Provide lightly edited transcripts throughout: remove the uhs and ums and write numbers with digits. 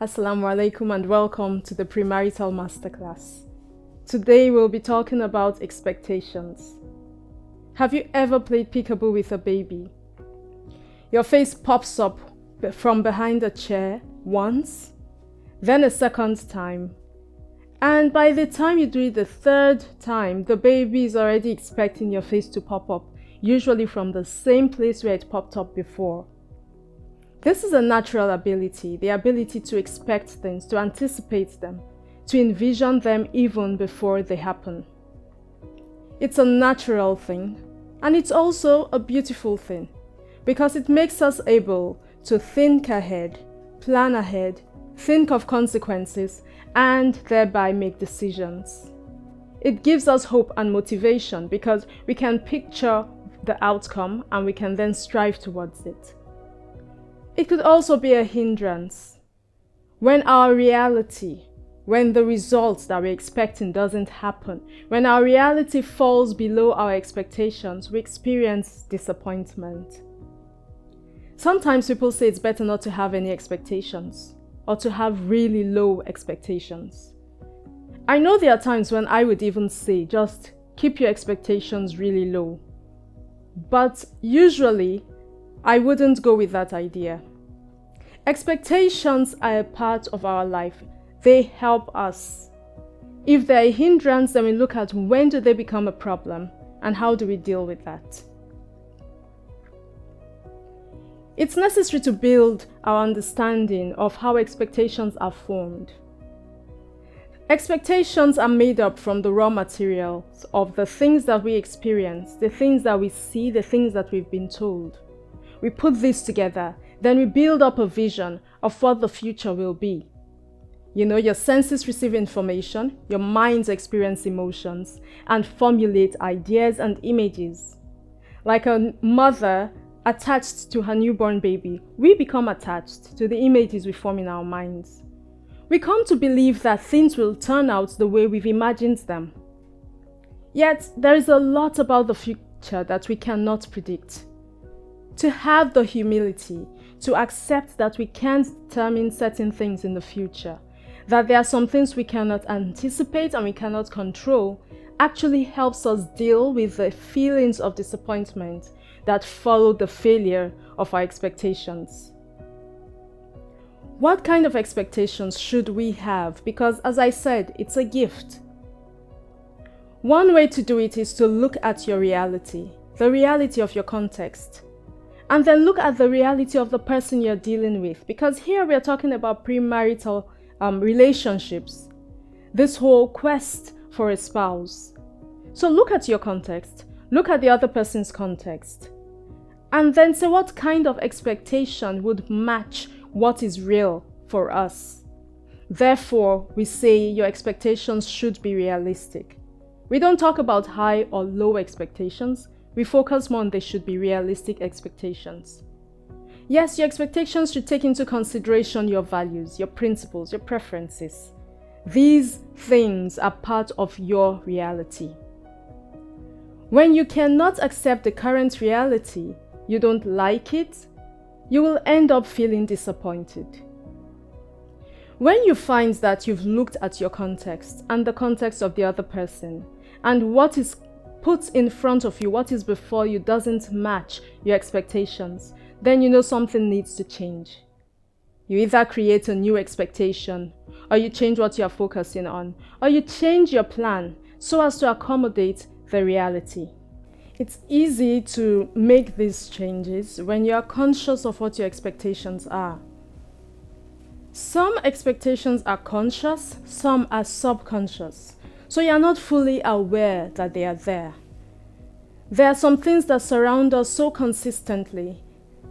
Assalamu alaikum and welcome to the Premarital Masterclass. Today we'll be talking about expectations. Have you ever played peekaboo with a baby? Your face pops up from behind a chair once, then a second time, and by the time you do it the third time, the baby is already expecting your face to pop up, usually from the same place where it popped up before. This is a natural ability, the ability to expect things, to anticipate them, to envision them even before they happen. It's a natural thing, and it's also a beautiful thing, because it makes us able to think ahead, plan ahead, think of consequences, and thereby make decisions. It gives us hope and motivation because we can picture the outcome and we can then strive towards it. It could also be a hindrance. When our reality, when the results that we're expecting doesn't happen, when our reality falls below our expectations, we experience disappointment. Sometimes people say it's better not to have any expectations or to have really low expectations. I know there are times when I would even say just keep your expectations really low. But usually, I wouldn't go with that idea. Expectations are a part of our life. They help us. If they're a hindrance, then we look at when do they become a problem and how do we deal with that. It's necessary to build our understanding of how expectations are formed. Expectations are made up from the raw materials of the things that we experience, the things that we see, the things that we've been told. We put this together, then we build up a vision of what the future will be. Your senses receive information, your minds experience emotions, and formulate ideas and images. Like a mother attached to her newborn baby, we become attached to the images we form in our minds. We come to believe that things will turn out the way we've imagined them. Yet, there is a lot about the future that we cannot predict. To have the humility to accept that we can't determine certain things in the future, that there are some things we cannot anticipate and we cannot control, actually helps us deal with the feelings of disappointment that follow the failure of our expectations. What kind of expectations should we have? Because as I said, it's a gift. One way to do it is to look at your reality, the reality of your context, and then look at the reality of the person you're dealing with. Because here we are talking about premarital relationships, this whole quest for a spouse. So look at your context, look at the other person's context, and then say what kind of expectation would match what is real for us. Therefore, we say your expectations should be realistic. We don't talk about high or low expectations. We focus more on they should be realistic expectations. Yes, your expectations should take into consideration your values, your principles, your preferences. These things are part of your reality. When you cannot accept the current reality, you don't like it, you will end up feeling disappointed. When you find that you've looked at your context and the context of the other person, and what is put in front of you, what is before you doesn't match your expectations, then you know something needs to change. You either create a new expectation, or you change what you're focusing on, or you change your plan so as to accommodate the reality. It's easy to make these changes when you are conscious of what your expectations are. Some expectations are conscious, some are subconscious. So you are not fully aware that they are there. There are some things that surround us so consistently.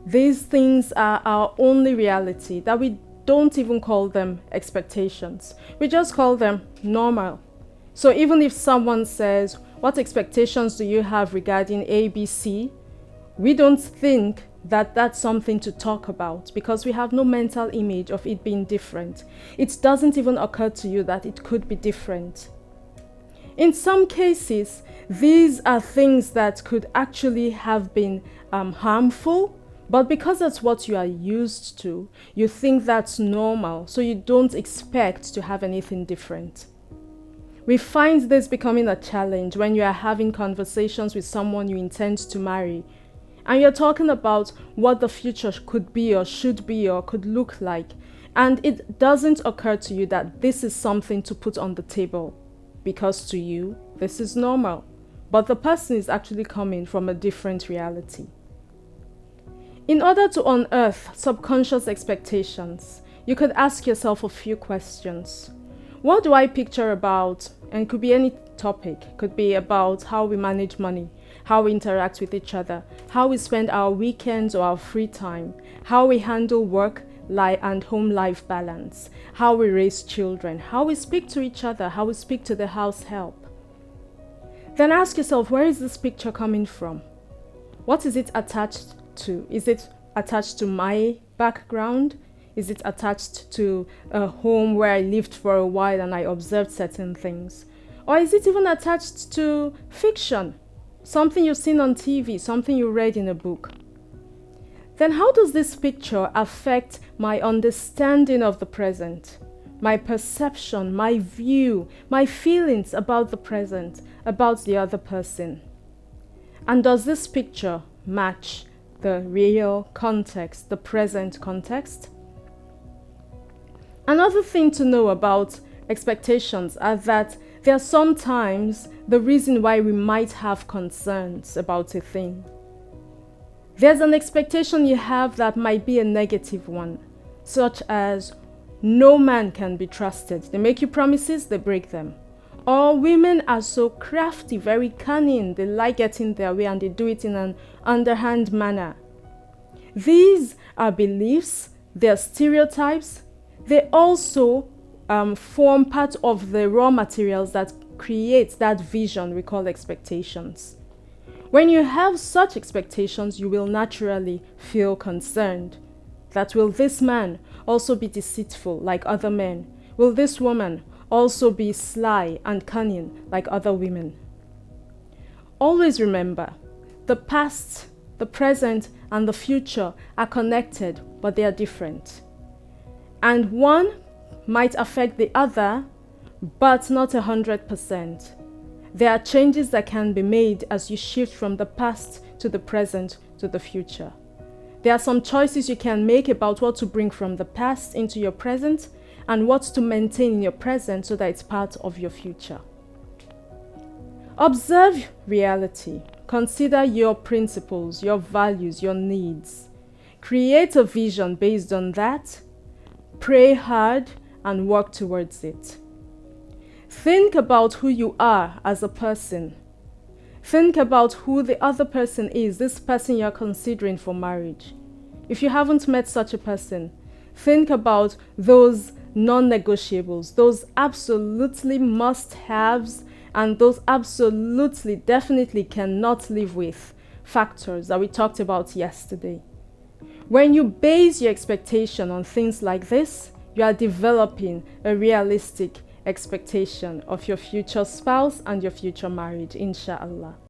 These things are our only reality that we don't even call them expectations. We just call them normal. So even if someone says, "What expectations do you have regarding ABC?" we don't think that that's something to talk about because we have no mental image of it being different. It doesn't even occur to you that it could be different. In some cases, these are things that could actually have been harmful, But because that's what you are used to, you think that's normal, so you don't expect to have anything different. We find this becoming a challenge when you are having conversations with someone you intend to marry, and you're talking about what the future could be or should be or could look like, and it doesn't occur to you that this is something to put on the table, because to you, this is normal, but the person is actually coming from a different reality. In order to unearth subconscious expectations, you could ask yourself a few questions. What do I picture about? And it could be any topic. It could be about how we manage money, how we interact with each other, how we spend our weekends or our free time, how we handle work and home life balance, how we raise children, how we speak to each other, how we speak to the house help. Then ask yourself, where is this picture coming from? What is it attached to? Is it attached to my background? Is it attached to a home where I lived for a while and I observed certain things? Or is it even attached to fiction? Something you've seen on TV, something you read in a book? Then how does this picture affect my understanding of the present, my perception, my view, my feelings about the present, about the other person? And does this picture match the real context, the present context? Another thing to know about expectations are that there are sometimes the reason why we might have concerns about a thing. There's an expectation you have that might be a negative one, such as no man can be trusted. They make you promises, they break them. Or women are so crafty, very cunning, they like getting their way and they do it in an underhand manner. These are beliefs, they are stereotypes. They also form part of the raw materials that create that vision we call expectations. When you have such expectations, you will naturally feel concerned. That will this man also be deceitful like other men? Will this woman also be sly and cunning like other women? Always remember, the past, the present, and the future are connected, but they are different. And one might affect the other, but not 100%. There are changes that can be made as you shift from the past to the present to the future. There are some choices you can make about what to bring from the past into your present and what to maintain in your present so that it's part of your future. Observe reality. Consider your principles, your values, your needs. Create a vision based on that. Pray hard and work towards it. Think about who you are as a person. Think about who the other person is, this person you're considering for marriage. If you haven't met such a person, think about those non-negotiables, those absolutely must-haves, and those absolutely, definitely cannot live with factors that we talked about yesterday. When you base your expectation on things like this, you are developing a realistic expectation of your future spouse and your future marriage, inshallah.